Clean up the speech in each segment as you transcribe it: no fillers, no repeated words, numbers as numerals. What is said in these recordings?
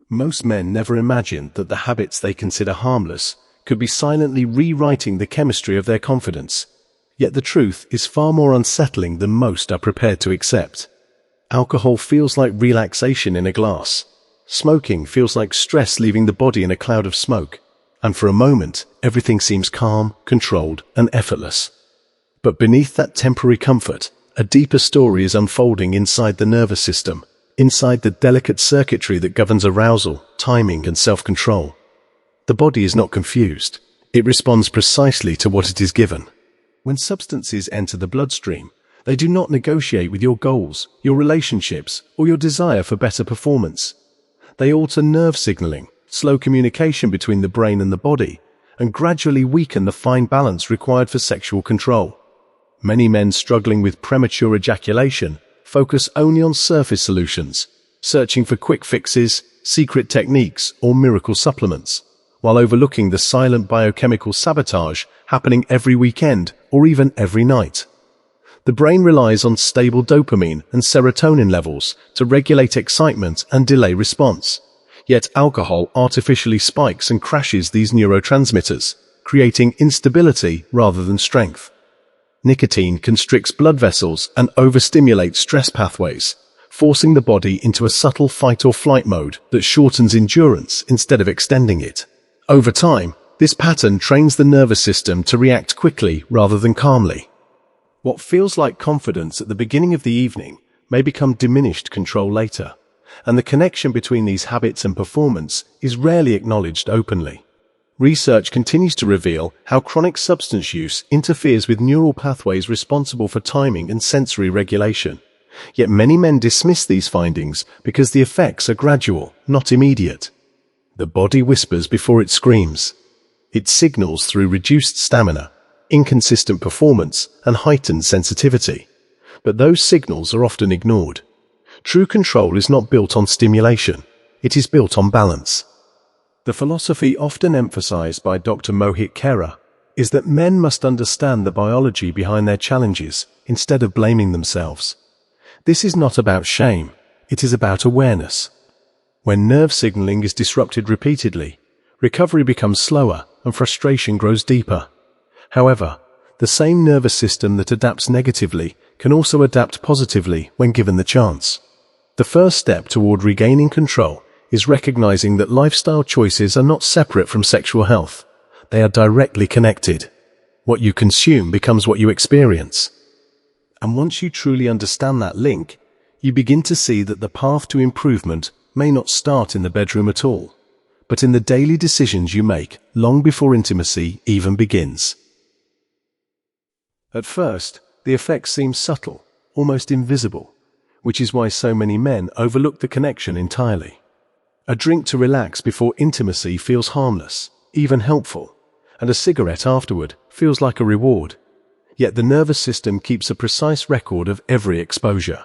Most men never imagined that the habits they consider harmless could be silently rewriting the chemistry of their confidence. Yet the truth is far more unsettling than most are prepared to accept. Alcohol feels like relaxation in a glass. Smoking feels like stress leaving the body in a cloud of smoke. And for a moment, everything seems calm, controlled, and effortless. But beneath that temporary comfort, a deeper story is unfolding inside the nervous system, inside the delicate circuitry that governs arousal, timing, and self-control. The body is not confused. It responds precisely to what it is given. When substances enter the bloodstream, they do not negotiate with your goals, your relationships, or your desire for better performance. They alter nerve signaling, slow communication between the brain and the body, and gradually weaken the fine balance required for sexual control. Many men struggling with premature ejaculation focus only on surface solutions, searching for quick fixes, secret techniques, or miracle supplements, while overlooking the silent biochemical sabotage happening every weekend or even every night. The brain relies on stable dopamine and serotonin levels to regulate excitement and delay response. Yet alcohol artificially spikes and crashes these neurotransmitters, creating instability rather than strength. Nicotine constricts blood vessels and overstimulates stress pathways, forcing the body into a subtle fight-or-flight mode that shortens endurance instead of extending it. Over time, this pattern trains the nervous system to react quickly rather than calmly. What feels like confidence at the beginning of the evening may become diminished control later, and the connection between these habits and performance is rarely acknowledged openly. Research continues to reveal how chronic substance use interferes with neural pathways responsible for timing and sensory regulation. Yet many men dismiss these findings because the effects are gradual, not immediate. The body whispers before it screams. It signals through reduced stamina, inconsistent performance, and heightened sensitivity. But those signals are often ignored. True control is not built on stimulation. It is built on balance. The philosophy often emphasized by Dr. Mohit Khera is that men must understand the biology behind their challenges instead of blaming themselves. This is not about shame. It is about awareness. When nerve signaling is disrupted repeatedly, recovery becomes slower and frustration grows deeper. However, the same nervous system that adapts negatively can also adapt positively when given the chance. The first step toward regaining control is recognizing that lifestyle choices are not separate from sexual health. They are directly connected. What you consume becomes what you experience. And once you truly understand that link, you begin to see that the path to improvement may not start in the bedroom at all, but in the daily decisions you make long before intimacy even begins. At first, the effects seem subtle, almost invisible, which is why so many men overlook the connection entirely. A drink to relax before intimacy feels harmless, even helpful, and a cigarette afterward feels like a reward. Yet the nervous system keeps a precise record of every exposure.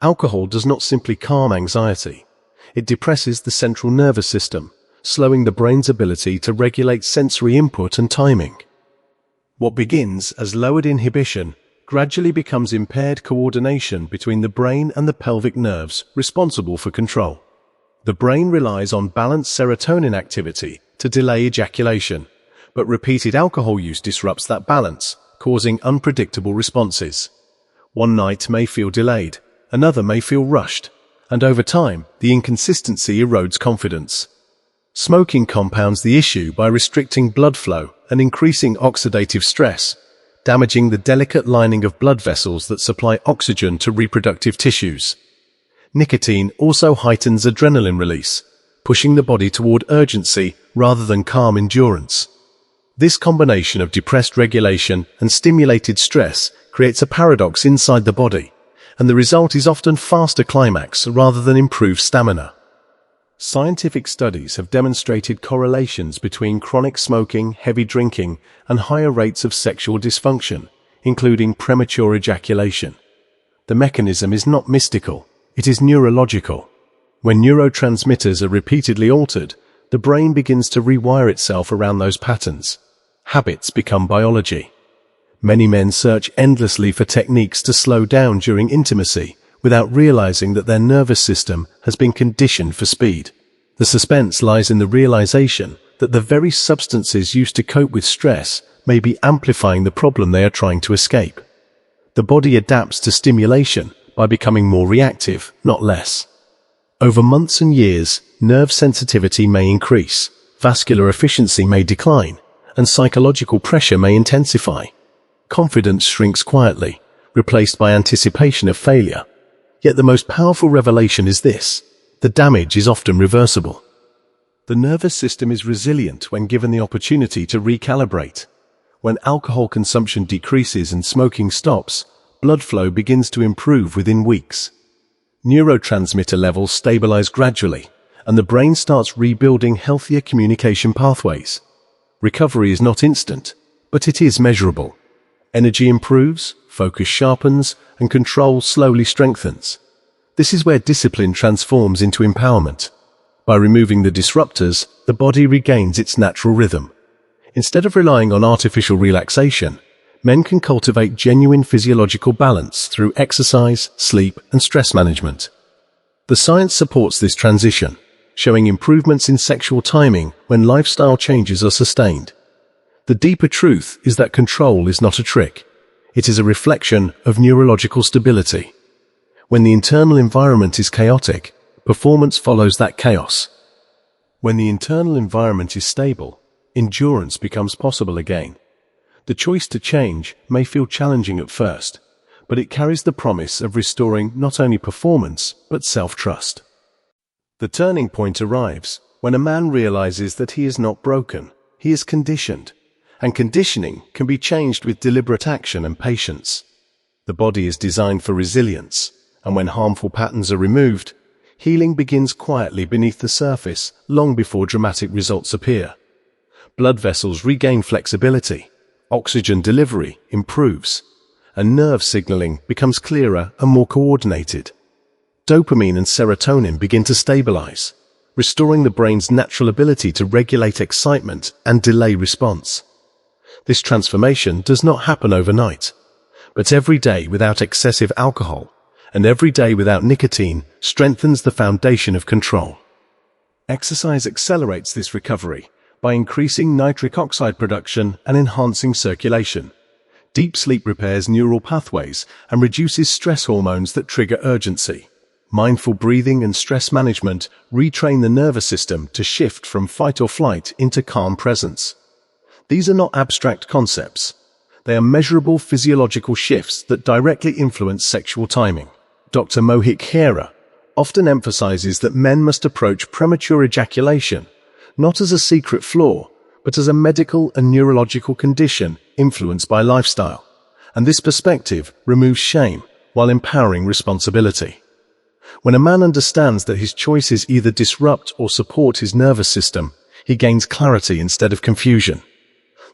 Alcohol does not simply calm anxiety. It depresses the central nervous system, slowing the brain's ability to regulate sensory input and timing. What begins as lowered inhibition gradually becomes impaired coordination between the brain and the pelvic nerves responsible for control. The brain relies on balanced serotonin activity to delay ejaculation, but repeated alcohol use disrupts that balance, causing unpredictable responses. One night may feel delayed, another may feel rushed, and over time, the inconsistency erodes confidence. Smoking compounds the issue by restricting blood flow and increasing oxidative stress, damaging the delicate lining of blood vessels that supply oxygen to reproductive tissues. Nicotine also heightens adrenaline release, pushing the body toward urgency rather than calm endurance. This combination of depressed regulation and stimulated stress creates a paradox inside the body, and the result is often faster climax rather than improved stamina. Scientific studies have demonstrated correlations between chronic smoking, heavy drinking, and higher rates of sexual dysfunction, including premature ejaculation. The mechanism is not mystical, it is neurological. When neurotransmitters are repeatedly altered, the brain begins to rewire itself around those patterns. Habits become biology. Many men search endlessly for techniques to slow down during intimacy, without realizing that their nervous system has been conditioned for speed. The The suspense lies in the realization that the very substances used to cope with stress may be amplifying the problem they are trying to escape. The body adapts to stimulation by becoming more reactive, not less. Over months and years, nerve sensitivity may increase, vascular efficiency may decline, and psychological pressure may intensify. Confidence shrinks quietly, replaced by anticipation of failure. Yet the most powerful revelation is this: the damage is often reversible. The nervous system is resilient when given the opportunity to recalibrate. When alcohol consumption decreases and smoking stops, blood flow begins to improve within weeks. Neurotransmitter levels stabilize gradually, and the brain starts rebuilding healthier communication pathways. Recovery is not instant, but it is measurable. Energy improves, focus sharpens, and control slowly strengthens. This is where discipline transforms into empowerment. By removing the disruptors, the body regains its natural rhythm. Instead of relying on artificial relaxation, men can cultivate genuine physiological balance through exercise, sleep, and stress management. The science supports this transition, showing improvements in sexual timing when lifestyle changes are sustained. The deeper truth is that control is not a trick. It is a reflection of neurological stability. When the internal environment is chaotic, performance follows that chaos. When the internal environment is stable, endurance becomes possible again. The choice to change may feel challenging at first, but it carries the promise of restoring not only performance, but self-trust. The turning point arrives when a man realizes that he is not broken, he is conditioned, and conditioning can be changed with deliberate action and patience. The body is designed for resilience, and when harmful patterns are removed, healing begins quietly beneath the surface long before dramatic results appear. Blood vessels regain flexibility, oxygen delivery improves, and nerve signaling becomes clearer and more coordinated. Dopamine and serotonin begin to stabilize, restoring the brain's natural ability to regulate excitement and delay response. This transformation does not happen overnight, but every day without excessive alcohol and every day without nicotine strengthens the foundation of control. Exercise accelerates this recovery by increasing nitric oxide production and enhancing circulation. Deep sleep repairs neural pathways and reduces stress hormones that trigger urgency. Mindful breathing and stress management retrain the nervous system to shift from fight or flight into calm presence. These are not abstract concepts. They are measurable physiological shifts that directly influence sexual timing. Dr. Mohit Khera often emphasizes that men must approach premature ejaculation not as a secret flaw, but as a medical and neurological condition influenced by lifestyle. And this perspective removes shame while empowering responsibility. When a man understands that his choices either disrupt or support his nervous system, he gains clarity instead of confusion.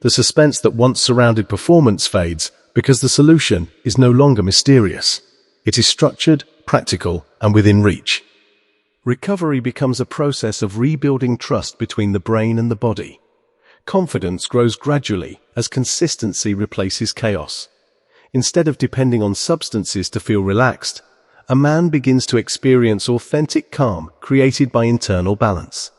The suspense that once surrounded performance fades because the solution is no longer mysterious. It is structured, practical, and within reach. Recovery becomes a process of rebuilding trust between the brain and the body. Confidence grows gradually as consistency replaces chaos. Instead of depending on substances to feel relaxed, a man begins to experience authentic calm created by internal balance.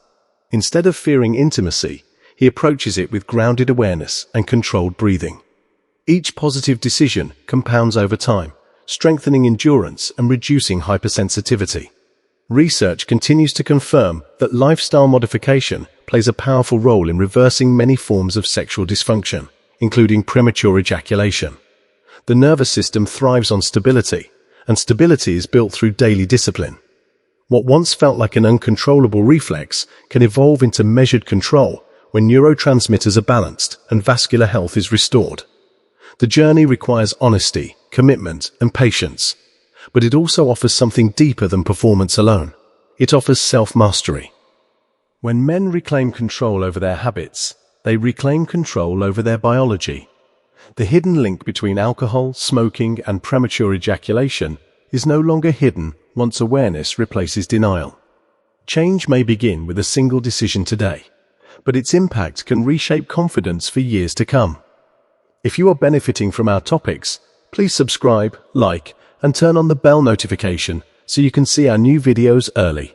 Instead of fearing intimacy, he approaches it with grounded awareness and controlled breathing. Each positive decision compounds over time, strengthening endurance and reducing hypersensitivity. Research continues to confirm that lifestyle modification plays a powerful role in reversing many forms of sexual dysfunction, including premature ejaculation. The nervous system thrives on stability, and stability is built through daily discipline. What once felt like an uncontrollable reflex can evolve into measured control when neurotransmitters are balanced and vascular health is restored. The journey requires honesty, commitment, and patience. But it also offers something deeper than performance alone. It offers self-mastery. When men reclaim control over their habits, they reclaim control over their biology. The hidden link between alcohol, smoking, and premature ejaculation is no longer hidden once awareness replaces denial. Change may begin with a single decision today, but its impact can reshape confidence for years to come. If you are benefiting from our topics, please subscribe, like, and turn on the bell notification so you can see our new videos early.